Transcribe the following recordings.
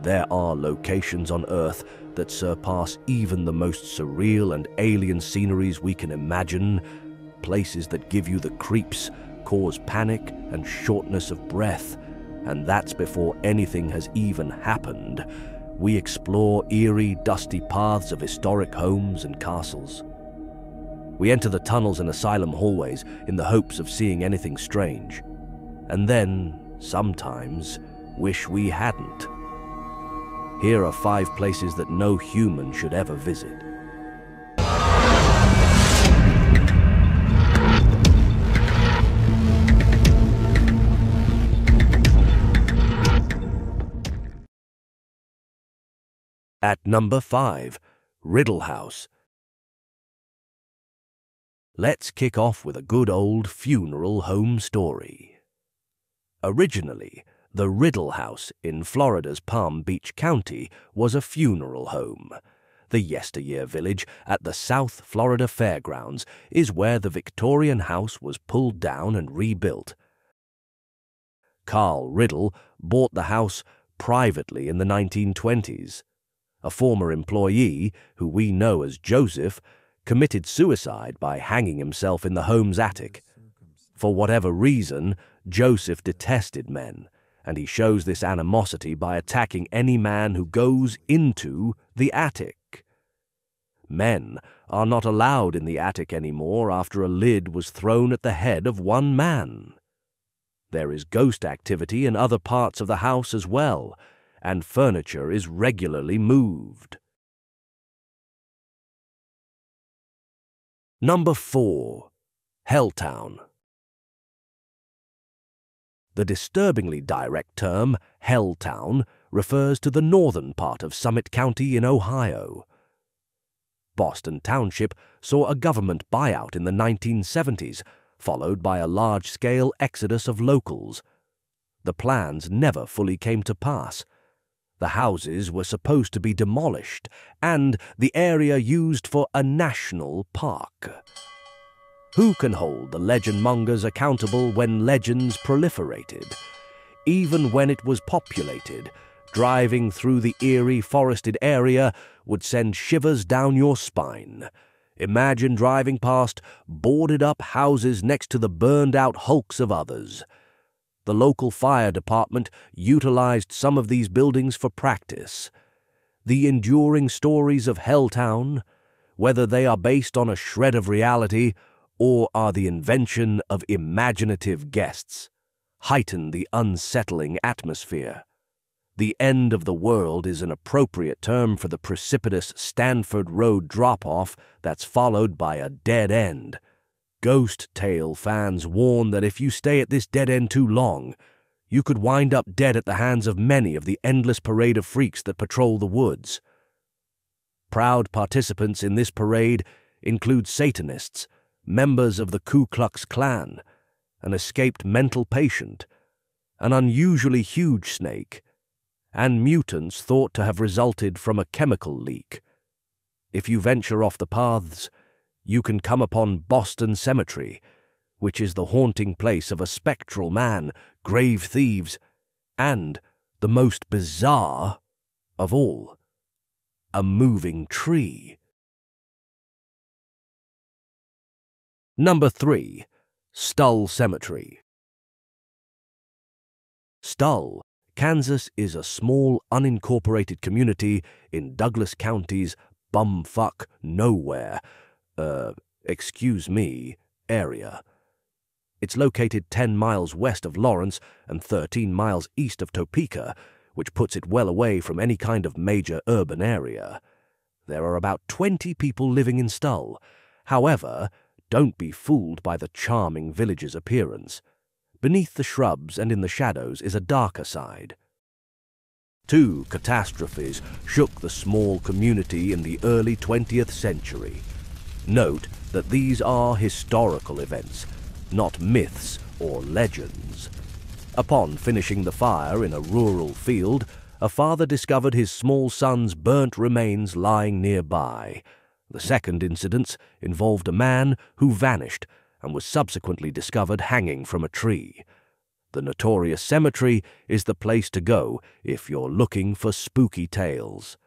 There are locations on Earth that surpass even the most surreal and alien sceneries we can imagine, places that give you the creeps, cause panic and shortness of breath, and that's before anything has even happened. We explore eerie, dusty paths of historic homes and castles. We enter the tunnels and asylum hallways in the hopes of seeing anything strange, and then, sometimes, wish we hadn't. Here are 5 places that no human should ever visit. At number 5, Riddle House. Let's kick off with a good old funeral home story. Originally, the Riddle House in Florida's Palm Beach County was a funeral home. The yesteryear village at the South Florida Fairgrounds is where the Victorian house was pulled down and rebuilt. Carl Riddle bought the house privately in the 1920s. A former employee, who we know as Joseph, committed suicide by hanging himself in the home's attic. For whatever reason, Joseph detested men, and he shows this animosity by attacking any man who goes into the attic. Men are not allowed in the attic anymore after a lid was thrown at the head of one man. There is ghost activity in other parts of the house as well, and furniture is regularly moved. Number 4. Helltown. The disturbingly direct term, Helltown, refers to the northern part of Summit County in Ohio. Boston Township saw a government buyout in the 1970s, followed by a large-scale exodus of locals. The plans never fully came to pass. The houses were supposed to be demolished, and the area used for a national park. Who can hold the legend mongers accountable when legends proliferated? Even when it was populated, driving through the eerie forested area would send shivers down your spine. Imagine driving past boarded-up houses next to the burned-out hulks of others. The local fire department utilized some of these buildings for practice. The enduring stories of Helltown, whether they are based on a shred of reality or are the invention of imaginative guests, heighten the unsettling atmosphere. The end of the world is an appropriate term for the precipitous Stanford Road drop-off that's followed by a dead end. Ghost tale fans warn that if you stay at this dead end too long, you could wind up dead at the hands of many of the endless parade of freaks that patrol the woods. Proud participants in this parade include Satanists, members of the Ku Klux Klan, an escaped mental patient, an unusually huge snake, and mutants thought to have resulted from a chemical leak. If you venture off the paths, you can come upon Boston Cemetery, which is the haunting place of a spectral man, grave thieves, and, the most bizarre of all, a moving tree. Number 3. Stull Cemetery. Stull, Kansas is a small, unincorporated community in Douglas County's bumfuck nowhere, area. It's located 10 miles west of Lawrence and 13 miles east of Topeka, which puts it well away from any kind of major urban area. There are about 20 people living in Stull. However, don't be fooled by the charming village's appearance. Beneath the shrubs and in the shadows is a darker side. 2 catastrophes shook the small community in the early 20th century. Note that these are historical events, not myths or legends. Upon finishing the fire in a rural field, a father discovered his small son's burnt remains lying nearby. The second incident involved a man who vanished and was subsequently discovered hanging from a tree. The notorious cemetery is the place to go if you're looking for spooky tales.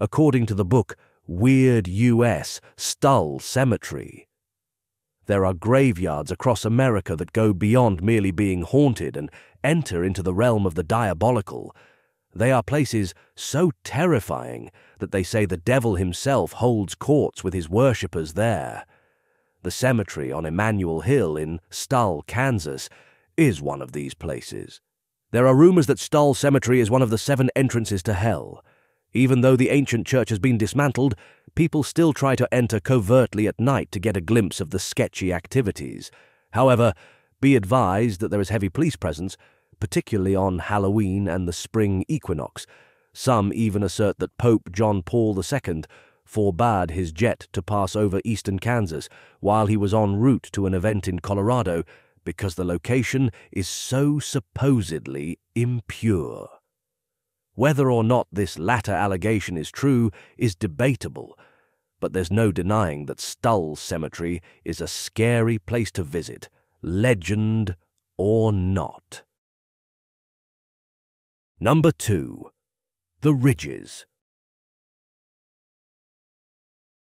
According to the book Weird U.S. Stull Cemetery, there are graveyards across America that go beyond merely being haunted and enter into the realm of the diabolical. They are places so terrifying that they say the devil himself holds courts with his worshippers there. The cemetery on Emmanuel Hill in Stull, Kansas, is one of these places. There are rumors that Stull Cemetery is one of the 7 entrances to hell. Even though the ancient church has been dismantled, people still try to enter covertly at night to get a glimpse of the sketchy activities. However, be advised that there is heavy police presence, particularly on Halloween and the spring equinox. Some even assert that Pope John Paul II forbade his jet to pass over eastern Kansas while he was en route to an event in Colorado because the location is so supposedly impure. Whether or not this latter allegation is true is debatable, but there's no denying that Stull Cemetery is a scary place to visit, legend or not. Number 2. The Ridges.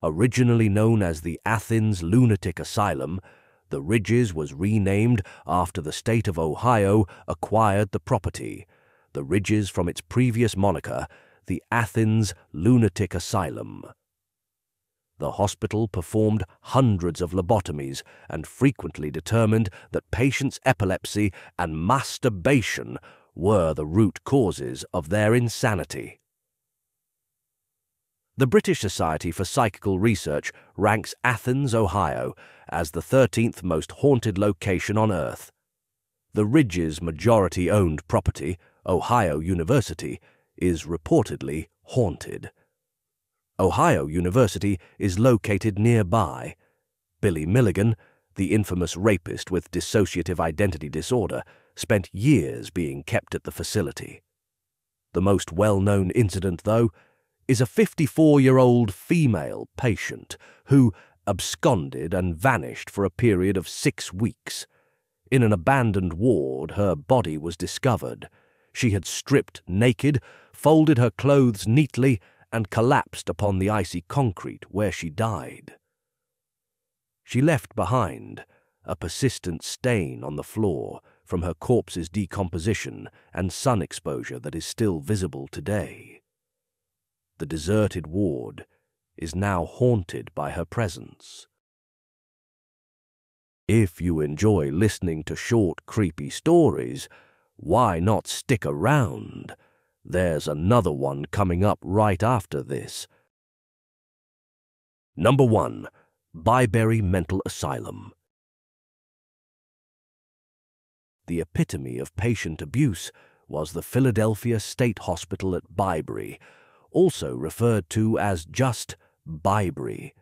Originally known as the Athens Lunatic Asylum, the Ridges was renamed after the state of Ohio acquired the property. The Ridges from its previous moniker, the Athens Lunatic Asylum. The hospital performed hundreds of lobotomies and frequently determined that patients' epilepsy and masturbation were the root causes of their insanity. The British Society for Psychical Research ranks Athens, Ohio, as the 13th most haunted location on Earth. The Ridges' majority-owned property, Ohio University, is reportedly haunted. Ohio University is located nearby. Billy Milligan, the infamous rapist with dissociative identity disorder, spent years being kept at the facility. The most well-known incident, though, is a 54-year-old female patient who absconded and vanished for a period of 6 weeks. In an abandoned ward, her body was discovered. She had stripped naked, folded her clothes neatly, and collapsed upon the icy concrete where she died. She left behind a persistent stain on the floor from her corpse's decomposition and sun exposure that is still visible today. The deserted ward is now haunted by her presence. If you enjoy listening to short, creepy stories, why not stick around? There's another one coming up right after this. Number 1. Byberry Mental Asylum. The epitome of patient abuse was the Philadelphia State Hospital at Byberry, also referred to as just Byberry.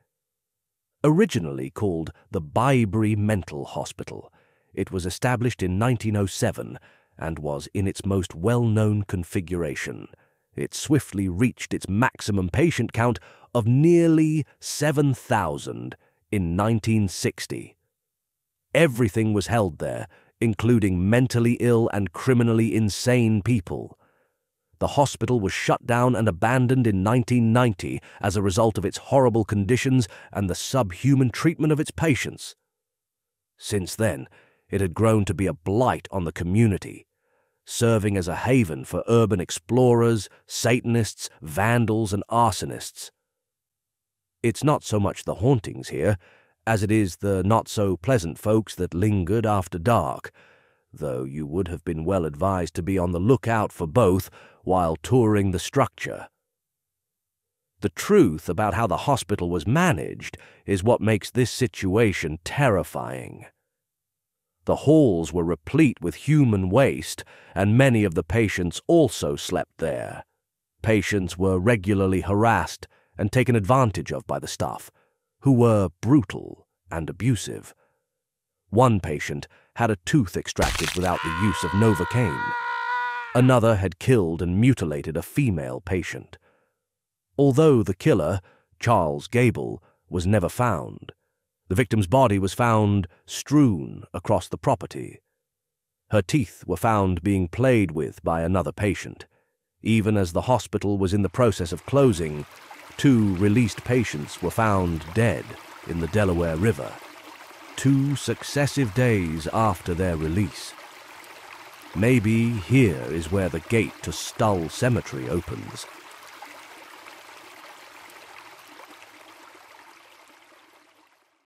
Originally called the Byberry Mental Hospital, it was established in 1907 and was in its most well-known configuration. It swiftly reached its maximum patient count of nearly 7,000 in 1960. Everything was held there, including mentally ill and criminally insane people. The hospital was shut down and abandoned in 1990 as a result of its horrible conditions and the subhuman treatment of its patients. Since then, it had grown to be a blight on the community, serving as a haven for urban explorers, Satanists, vandals, and arsonists. It's not so much the hauntings here, as it is the not-so-pleasant folks that lingered after dark, though you would have been well advised to be on the lookout for both while touring the structure. The truth about how the hospital was managed is what makes this situation terrifying. The halls were replete with human waste, and many of the patients also slept there. Patients were regularly harassed and taken advantage of by the staff, who were brutal and abusive. One patient had a tooth extracted without the use of Novocaine. Another had killed and mutilated a female patient. Although the killer, Charles Gable, was never found, the victim's body was found strewn across the property. Her teeth were found being played with by another patient. Even as the hospital was in the process of closing, 2 released patients were found dead in the Delaware River, 2 successive days after their release. Maybe here is where the gate to Stull Cemetery opens.